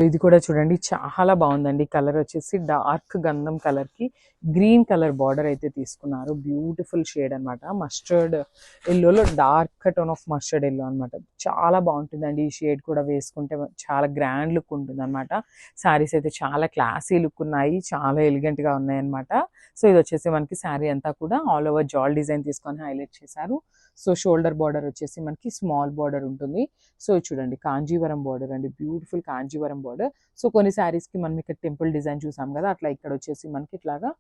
ఇది కూడా చూడండి చాలా బాగుందండి. కలర్ వచ్చేసి డార్క్ గంధం కలర్ కి గ్రీన్ కలర్ బార్డర్ అయితే తీసుకున్నారు. బ్యూటిఫుల్ షేడ్ అనమాట. మస్టర్డ్ ఎల్లోలో dark tone of mustard yellow అనమాట. చాలా బాగుంటుందండి. ఈ షేడ్ కూడా వేసుకుంటే చాలా గ్రాండ్ లుక్ ఉంటుంది అనమాట. శారీస్ అయితే చాలా క్లాసీ లుక్ ఉన్నాయి, చాలా ఎలిగెంట్ గా ఉన్నాయి అనమాట. సో ఇది వచ్చేసి మనకి శారీ అంతా కూడా ఆల్ ఓవర్ జాల్ డిజైన్ తీసుకొని హైలైట్ చేశారు. సో షోల్డర్ బార్డర్ వచ్చేసి మనకి స్మాల్ బార్డర్ ఉంటుంది. సో చూడండి కాంజీవరం బార్డర్ అండి, బ్యూటిఫుల్ కాంజీవరం బార్డర్. సో కొన్ని శారీస్ కి మనం ఇక్కడ టెంపుల్ డిజైన్ చూసాం కదా, అట్లా ఇక్కడ వచ్చేసి మనకి ఇట్లాగా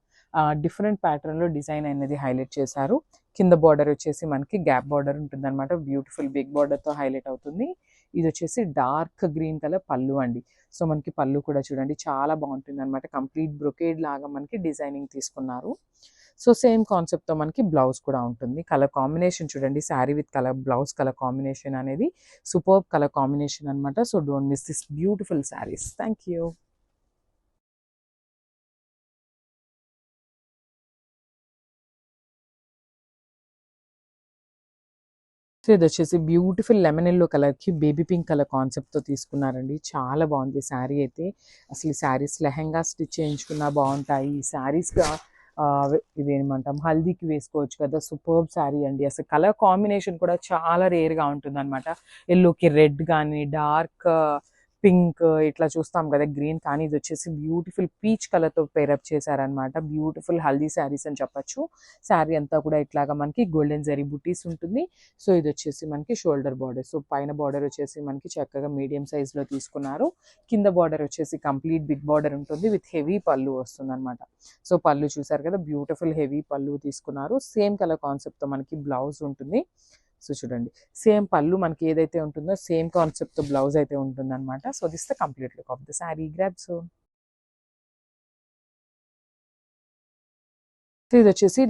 డిఫరెంట్ ప్యాటర్న్ లో డిజైన్ అనేది హైలైట్ చేశారు. కింద బార్డర్ వచ్చేసి మనకి గ్యాప్ బార్డర్ ఉంటుంది అనమాట. బ్యూటిఫుల్ బిగ్ బార్డర్ తో హైలైట్ అవుతుంది. ఇది వచ్చేసి డార్క్ గ్రీన్ కలర్ పళ్ళు అండి. సో మనకి పళ్ళు కూడా చూడండి చాలా బాగుంటుంది అనమాట. కంప్లీట్ బ్రొకేడ్ లాగా మనకి డిజైనింగ్ తీసుకున్నారు. సో సేమ్ కాన్సెప్ట్ తో మనకి బ్లౌజ్ కూడా ఉంటుంది. కలర్ కాంబినేషన్ చూడండి, sari with colour blouse colour combination అనేది సూపర్ కలర్ కాంబినేషన్ అనమాట. So don't miss this beautiful saris. Thank you. So ఇది వచ్చేసి బ్యూటిఫుల్ లెమన్ ఎల్లో కలర్ కి బేబీ పింక్ కలర్ కాన్సెప్ట్ తో తీసుకున్నారండి. చాలా బాగుంది శారీ అయితే. అసలు ఈ శారీస్ లెహెంగా స్టిచ్ చేయించుకున్నా బాగుంటాయి. ఈ శారీస్ ఇదేమంటాం హల్దీకి వేసుకోవచ్చు కదా. సూపర్బ్ శారీ అండి. అసలు కలర్ కాంబినేషన్ కూడా చాలా రేర్ గా ఉంటుంది అనమాట. ఎల్లోకి రెడ్ కానీ డార్క్ పింక్ ఇట్లా చూస్తాం కదా, గ్రీన్. కానీ ఇది వచ్చేసి బ్యూటిఫుల్ పీచ్ కలర్ తో పేరప్ చేశారనమాట. బ్యూటిఫుల్ హల్దీ శారీస్ అని చెప్పొచ్చు. శారీ అంతా కూడా ఇట్లాగా మనకి గోల్డెన్ జరీ బుటీస్ ఉంటుంది. సో ఇది వచ్చేసి మనకి షోల్డర్ బార్డర్. సో పైన బార్డర్ వచ్చేసి మనకి చక్కగా మీడియం సైజ్ లో తీసుకున్నారు. కింద బార్డర్ వచ్చేసి కంప్లీట్ బిగ్ బార్డర్ ఉంటుంది విత్ హెవీ పళ్ళు వస్తుంది అనమాట. సో పళ్ళు చూసారు కదా, బ్యూటిఫుల్ హెవీ పళ్ళు తీసుకున్నారు. సేమ్ కలర్ కాన్సెప్ట్ తో మనకి బ్లౌజ్ ఉంటుంది. సో చూడండి సేమ్ పళ్ళు మనకి ఏదైతే ఉంటుందో సేమ్ కాన్సెప్ట్ తో బ్లౌజ్ అయితే ఉంటుంది అనమాట. So this the complete look of the sari. Grab. So ఇది వచ్చేసి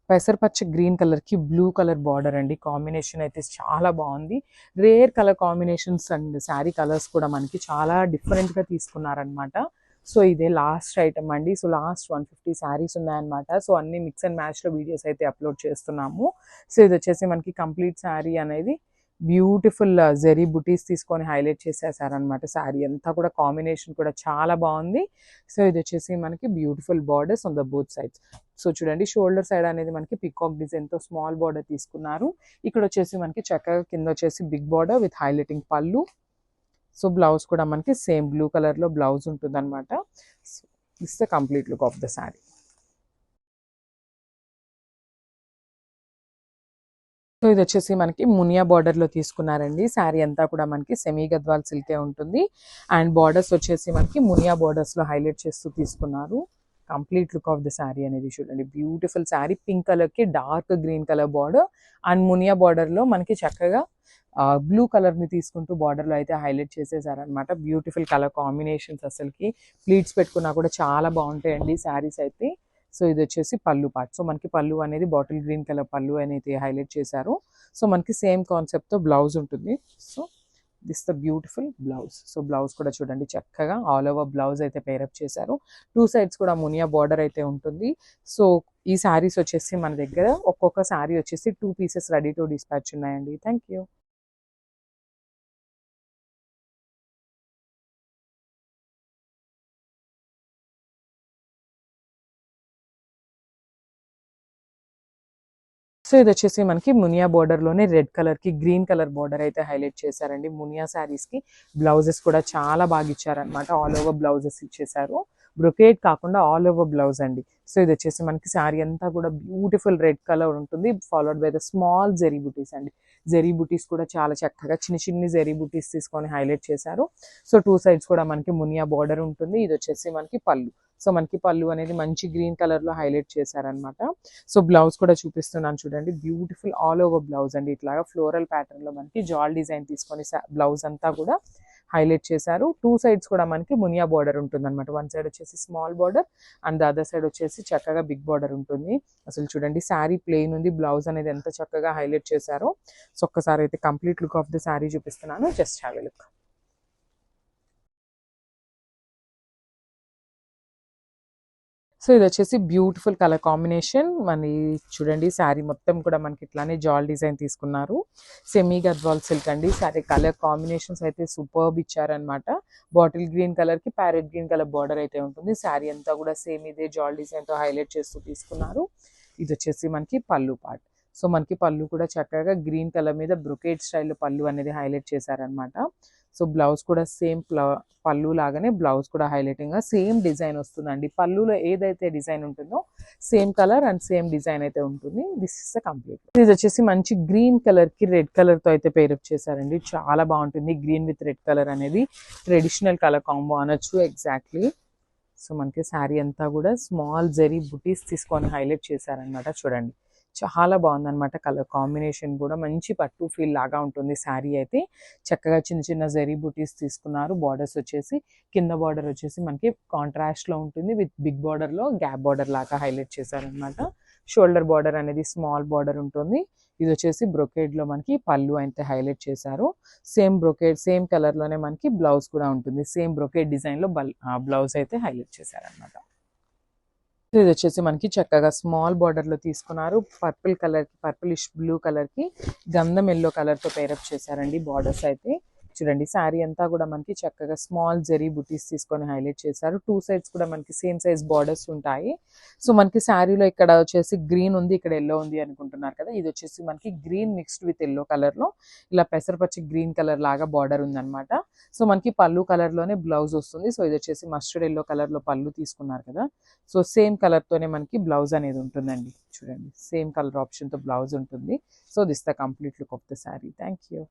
పెసరపచ్చ గ్రీన్ కలర్ కి బ్లూ కలర్ బార్డర్ అండి. కాంబినేషన్ అయితే చాలా బాగుంది. Rare colour combinations and sari colours కూడా మనకి చాలా డిఫరెంట్ గా తీసుకున్నారనమాట. సో ఇదే లాస్ట్ ఐటమ్ అండి. సో లాస్ట్ 150 శారీస్ ఉన్నాయన్నమాట. సో అన్ని మిక్స్ అండ్ మ్యాచ్ లో వీడియోస్ అయితే అప్లోడ్ చేస్తున్నాము. సో ఇది వచ్చేసి మనకి కంప్లీట్ శారీ అనేది బ్యూటిఫుల్ జెరీ బుటీస్ తీసుకొని హైలైట్ చేసేసారనమాట. శారీ అంతా కూడా కాంబినేషన్ కూడా చాలా బాగుంది. సో ఇది వచ్చేసి మనకి beautiful borders on the both sides. So చూడండి షోల్డర్ సైడ్ అనేది మనకి పికాక్ డిజైన్ తో స్మాల్ బార్డర్ తీసుకున్నారు. ఇక్కడ వచ్చేసి మనకి చక్కగా కింద వచ్చేసి బిగ్ బార్డర్ విత్ హైలైటింగ్ పళ్ళు. సో బ్లౌజ్ కూడా మనకి సేమ్ బ్లూ కలర్ లో బ్లౌజ్ ఉంటుంది అనమాట. This the complete look of the sari. So ఇది వచ్చేసి మనకి మునియా బార్డర్ లో తీసుకున్నారండి. శారీ అంతా కూడా మనకి సెమీ గద్వాల్ సిల్కే ఉంటుంది. అండ్ బార్డర్స్ వచ్చేసి మనకి మునియా బార్డర్స్ లో హైలైట్ చేస్తూ తీసుకున్నారు. Complete look of the sari అనేది చూడండి. బ్యూటిఫుల్ శారీ. పింక్ కలర్ కి dark green colour border and Muniya border లో మనకి చక్కగా బ్లూ కలర్ ని తీసుకుంటూ బార్డర్ లో అయితే హైలైట్ చేసేసారనమాట. Beautiful colour combinations. అసలుకి ప్లీట్స్ పెట్టుకున్నా కూడా చాలా బాగుంటాయండి శారీస్ అయితే. సో ఇది వచ్చేసి పళ్ళు పార్ట్. సో మనకి పళ్ళు అనేది బాటిల్ గ్రీన్ కలర్ పళ్ళు అనేది హైలైట్ చేశారు. సో మనకి సేమ్ కాన్సెప్ట్ తో బ్లౌజ్ ఉంటుంది. So this the beautiful blouse. So blouse కూడా చూడండి చక్కగా ఆల్ ఓవర్ బ్లౌజ్ అయితే పేరప్ చేశారు. టూ సైడ్స్ కూడా మునియా బార్డర్ అయితే ఉంటుంది. సో ఈ శారీస్ వచ్చేసి మన దగ్గర ఒక్కొక్క శారీ వచ్చేసి 2 పీసెస్ రెడీ టు డిస్పాచ్ ఉన్నాయండి. Thank you. సో ఇది వచ్చేసి మనకి మునియా బార్డర్ లోనే రెడ్ కలర్ కి గ్రీన్ కలర్ బార్డర్ అయితే హైలైట్ చేశారండి. మునియా శారీస్ కి బ్లౌజెస్ కూడా చాలా బాగా ఇచ్చారనమాట. ఆల్ ఓవర్ బ్లౌజెస్ ఇచ్చేసారు. బ్రొకేట్ కాకుండా ఆల్ ఓవర్ బ్లౌజ్ అండి. సో ఇది వచ్చేసి మనకి శారీ అంతా కూడా బ్యూటిఫుల్ రెడ్ కలర్ ఉంటుంది. Followed by the small zari butis అండి. జెరీ బుటీస్ కూడా చాలా చక్కగా చిన్న చిన్ని జెరీ బుటీస్ తీసుకొని హైలైట్ చేశారు. సో టూ సైడ్స్ కూడా మనకి మునియా బార్డర్ ఉంటుంది. ఇది వచ్చేసి మనకి పళ్ళు. సో మనకి పళ్ళు అనేది మంచి గ్రీన్ కలర్ లో హైలైట్ చేశారనమాట. సో బ్లౌజ్ కూడా చూపిస్తున్నాను చూడండి. బ్యూటిఫుల్ ఆల్ ఓవర్ బ్లౌజ్ అండి. ఇట్లాగా ఫ్లోరల్ ప్యాటర్న్ లో మనకి జాల్ డిజైన్ తీసుకొని బ్లౌజ్ అంతా కూడా హైలైట్ చేశారు. టూ సైడ్స్ కూడా మనకి మునియా బార్డర్ ఉంటుంది అనమాట. వన్ సైడ్ వచ్చేసి small border and the other side వచ్చేసి చక్కగా బిగ్ బార్డర్ ఉంటుంది. అసలు చూడండి శారీ ప్లెయిన్ ఉంది. బ్లౌజ్ అనేది ఎంత చక్కగా హైలైట్ చేశారో. సో ఒక్కసారి అయితే complete look of the sari చూపిస్తున్నాను. Just have a look. So ఇది వచ్చేసి బ్యూటిఫుల్ కలర్ కాంబినేషన్. మన చూడండి శారీ మొత్తం కూడా మనకి ఇట్లానే జాల్ డిజైన్ తీసుకున్నారు. సెమీ గద్వాల్ సిల్క్ అండి. శారీ కలర్ కాంబినేషన్స్ అయితే సూపర్బ్ ఇచ్చారనమాట. బాటిల్ గ్రీన్ కలర్ కి ప్యారెట్ గ్రీన్ కలర్ బార్డర్ అయితే ఉంటుంది. శారీ అంతా కూడా సేమ్ ఇదే జాల్ డిజైన్ తో హైలైట్ చేస్తూ తీసుకున్నారు. ఇది వచ్చేసి మనకి పళ్ళు పార్ట్. సో మనకి పళ్ళు కూడా చక్కగా గ్రీన్ కలర్ మీద బ్రొకేట్ స్టైల్లో పళ్ళు అనేది హైలైట్ చేశారనమాట. సో బ్లౌజ్ కూడా సేమ్ పళ్ళు లాగానే బ్లౌజ్ కూడా హైలైటింగ్ గా సేమ్ డిజైన్ వస్తుందండి. పళ్ళులో ఏదైతే డిజైన్ ఉంటుందో same colour and same design అయితే ఉంటుంది. This is the complete. ఇది వచ్చేసి మంచి గ్రీన్ కలర్ కి రెడ్ కలర్ తో అయితే పేరప్ చేశారండి. చాలా బాగుంటుంది. గ్రీన్ విత్ రెడ్ కలర్ అనేది ట్రెడిషనల్ కలర్ కాంబో అనొచ్చు ఎగ్జాక్ట్లీ. సో మనకి శారీ అంతా కూడా స్మాల్ జరీ బుటీస్ తీసుకొని హైలైట్ చేశారనమాట. చూడండి చాలా బాగుందన్నమాట. కలర్ కాంబినేషన్ కూడా మంచి పట్టు ఫీల్ లాగా ఉంటుంది. శారీ అయితే చక్కగా చిన్న చిన్న జరీ బుటీస్ తీసుకున్నారు. బార్డర్స్ వచ్చేసి కింద బార్డర్ వచ్చేసి మనకి కాంట్రాస్ట్ లో ఉంటుంది. విత్ బిగ్ బార్డర్ లో గ్యాప్ బార్డర్ లాగా హైలైట్ చేశారనమాట. షోల్డర్ బార్డర్ అనేది స్మాల్ బార్డర్ ఉంటుంది. ఇది వచ్చేసి బ్రొకేడ్ లో మనకి పళ్ళు అయితే హైలైట్ చేశారు. సేమ్ బ్రొకేడ్ సేమ్ కలర్ లోనే మనకి బ్లౌజ్ కూడా ఉంటుంది. సేమ్ బ్రొకేడ్ డిజైన్ లో బ్లౌజ్ అయితే హైలైట్ చేశారనమాట. ఇది వచ్చేసి మనకి చక్కగా స్మాల్ బార్డర్ లో తీసుకున్నారు. పర్పుల్ కలర్ కి పర్పులిష్ బ్లూ కలర్ కి గంధం ఎల్లో కలర్ తో పేరప్ చేశారండి. బార్డర్స్ అయితే చూడండి శారీ అంతా కూడా మనకి చక్కగా స్మాల్ జరీ బుటీస్ తీసుకొని హైలైట్ చేశారు. టూ సైడ్స్ కూడా మనకి సేమ్ సైజ్ బార్డర్స్ ఉంటాయి. సో మనకి శారీలో ఇక్కడ వచ్చేసి గ్రీన్ ఉంది, ఇక్కడ ఎల్లో ఉంది అనుకుంటున్నారు కదా. ఇది వచ్చేసి మనకి green mixed with yellow colour లో ఇలా పెసరపచ్చి గ్రీన్ కలర్ లాగా బార్డర్ ఉందన్నమాట. సో మనకి పళ్ళు కలర్ లోనే బ్లౌజ్ వస్తుంది. సో ఇది వచ్చేసి మస్టర్డ్ ఎల్లో కలర్ లో పళ్ళు తీసుకున్నారు కదా. సో సేమ్ కలర్ తోనే మనకి బ్లౌజ్ అనేది ఉంటుందండి. చూడండి సేమ్ కలర్ ఆప్షన్ తో బ్లౌజ్ ఉంటుంది. So this the complete look of the sari. Thank you.